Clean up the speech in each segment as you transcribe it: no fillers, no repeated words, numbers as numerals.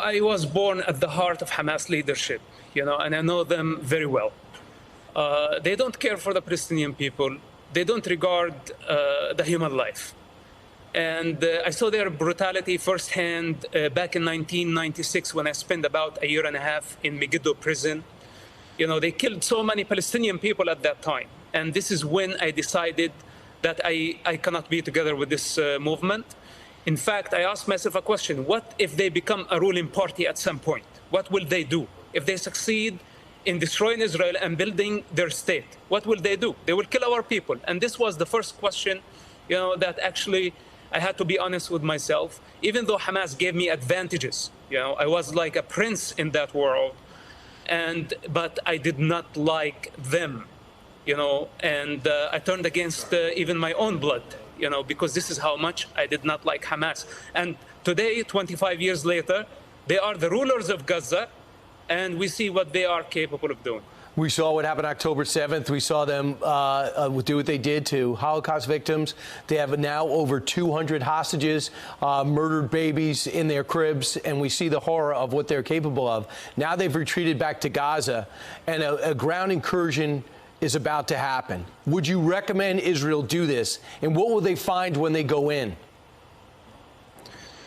I was born at the heart of Hamas leadership, and I know them very well. They don't care for the Palestinian people. They don't regard the human life. And I saw their brutality firsthand back in 1996 when I spent about a year and a half in Megiddo prison. They killed so many Palestinian people at that time. And this is when I decided that I cannot be together with this movement. In fact, I asked myself a question: what if they become a ruling party at some point? What will they do? If they succeed in destroying Israel and building their state, what will they do? They will kill our people. And this was the first question, that actually I had to be honest with myself. Even though Hamas gave me advantages, I was like a prince in that world, but I did not like them, and I turned against even my own blood, because this is how much I did not like Hamas. And today, 25 years later, they are the rulers of Gaza, and we see what they are capable of doing. We saw what happened October 7th. We saw them do what they did to Holocaust victims. They have now over 200 hostages, murdered babies in their cribs, and we see the horror of what they're capable of. Now they've retreated back to Gaza, and a ground incursion is about to happen. Would you recommend Israel do this, and what will they find when they go in?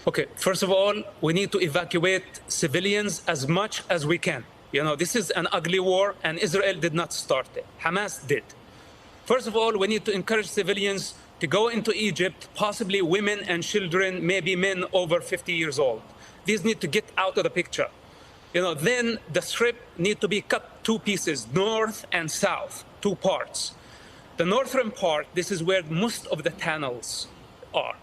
Okay, first of all, we need to evacuate civilians as much as we can. This is an ugly war, and Israel did not start it. Hamas did. First of all, we need to encourage civilians to go into Egypt, possibly women and children, maybe men over 50 years old. These need to get out of the picture. Then the strip need to be cut two pieces, north and south, two parts. The northern part, this is where most of the tunnels are.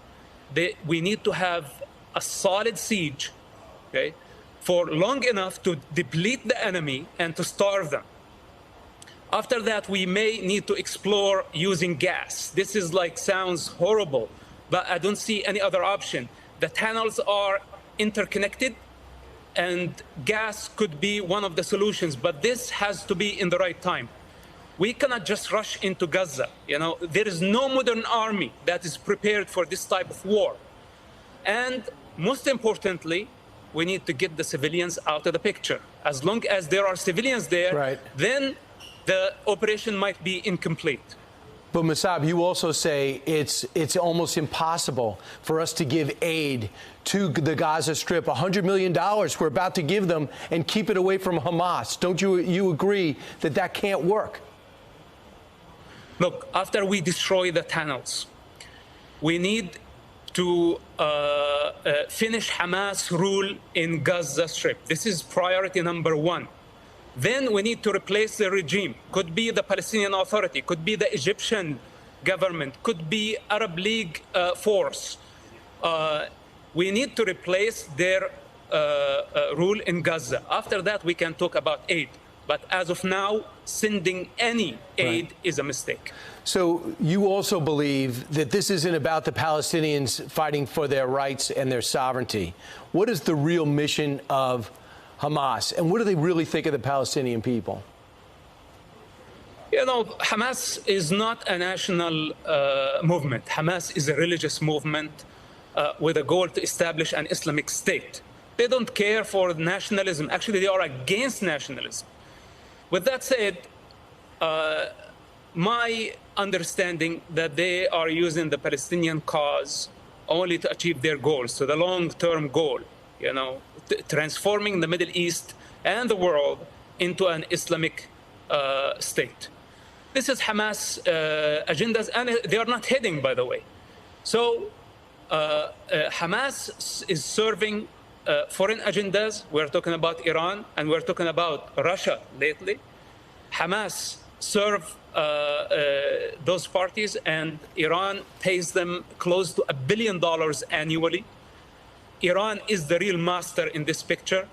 We need to have a solid siege, okay, for long enough to deplete the enemy and to starve them. After that, we may need to explore using gas. This is sounds horrible, but I don't see any other option. The tunnels are interconnected, and gas could be one of the solutions, but this has to be in the right time. We cannot just rush into Gaza. There is no modern army that is prepared for this type of war. And most importantly, we need to get the civilians out of the picture. As long as there are civilians there, right, then the operation might be incomplete. But Mossab, you also say it's almost impossible for us to give aid to the Gaza Strip. $100 million we're about to give them and keep it away from Hamas. Don't you agree that that can't work? Look, after we destroy the tunnels, we need to finish Hamas rule in Gaza Strip. This is priority number one. Then we need to replace the regime. Could be the Palestinian Authority, could be the Egyptian government, could be Arab League force. We need to replace their rule in Gaza. After that, we can talk about aid. But as of now, sending any aid is a mistake. So you also believe that this isn't about the Palestinians fighting for their rights and their sovereignty. What is the real mission of Hamas, and what do they really think of the Palestinian people? Hamas is not a national movement. Hamas is a religious movement with a goal to establish an Islamic state. They don't care for nationalism. Actually, they are against nationalism. With that said, my understanding that they are using the Palestinian cause only to achieve their goals, so the long-term goal, transforming the Middle East and the world into an Islamic state. This is Hamas agendas, and they are not hidden, by the way. So Hamas is serving foreign agendas. We're talking about Iran, and we're talking about Russia lately. Hamas serve those parties, and Iran pays them close to $1 billion annually. Iran is the real master in this picture.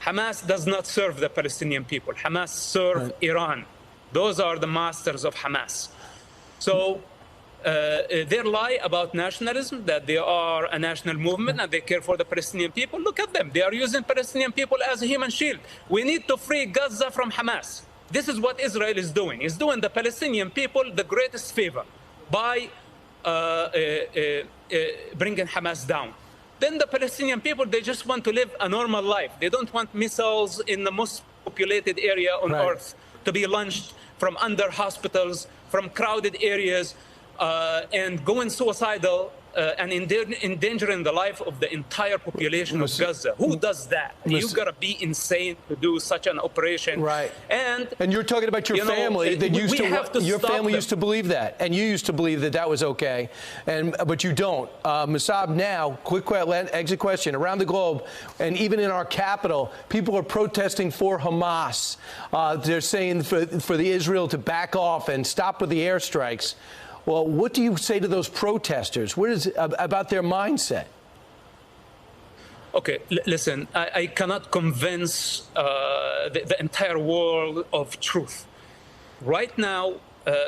Hamas does not serve the Palestinian people. Hamas serve Iran. Those are the masters of Hamas. So their lie about nationalism, that they are a national movement and they care for the Palestinian people, look at them. They are using Palestinian people as a human shield. We need to free Gaza from Hamas. This is what Israel is doing. It's doing the Palestinian people the greatest favor by bringing Hamas down. then the Palestinian people, they just want to live a normal life. They don't want missiles in the most populated area on earth to be launched from under hospitals, from crowded areas, and going suicidal and endangering the life of the entire population of Gaza. Who does that? You gotta be insane to do such an operation. Right. And you're talking about your family that used to your family used to believe that, and you used to believe that that was okay, but you don't. Musab, now, quick exit question. Around the globe, and even in our capital, people are protesting for Hamas. They're saying for the Israel to back off and stop with the airstrikes. Well, what do you say to those protesters? What is about their mindset? Okay, listen, I cannot convince the entire world of truth. Right now,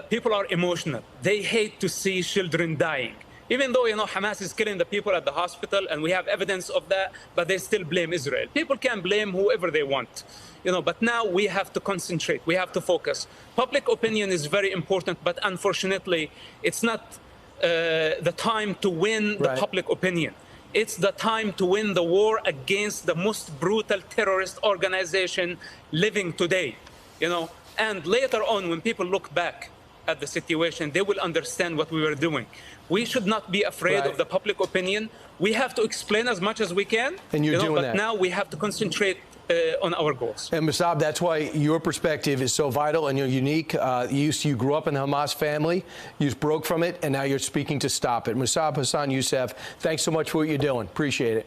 people are emotional. They hate to see children dying. Even though, Hamas is killing the people at the hospital, and we have evidence of that, but they still blame Israel. People can blame whoever they want. But now we have to concentrate. We have to focus. Public opinion is very important, but unfortunately, it's not the time to win the public opinion. It's the time to win the war against the most brutal terrorist organization living today. And later on, when people look back at the situation, they will understand what we were doing. We should not be afraid of the public opinion. We have to explain as much as we can. And you're doing that. But now we have to concentrate on our goals. And Musab, that's why your perspective is so vital and you're unique. You grew up in the Hamas family, you broke from it, and now you're speaking to stop it. Musab Hassan Youssef, thanks so much for what you're doing. Appreciate it.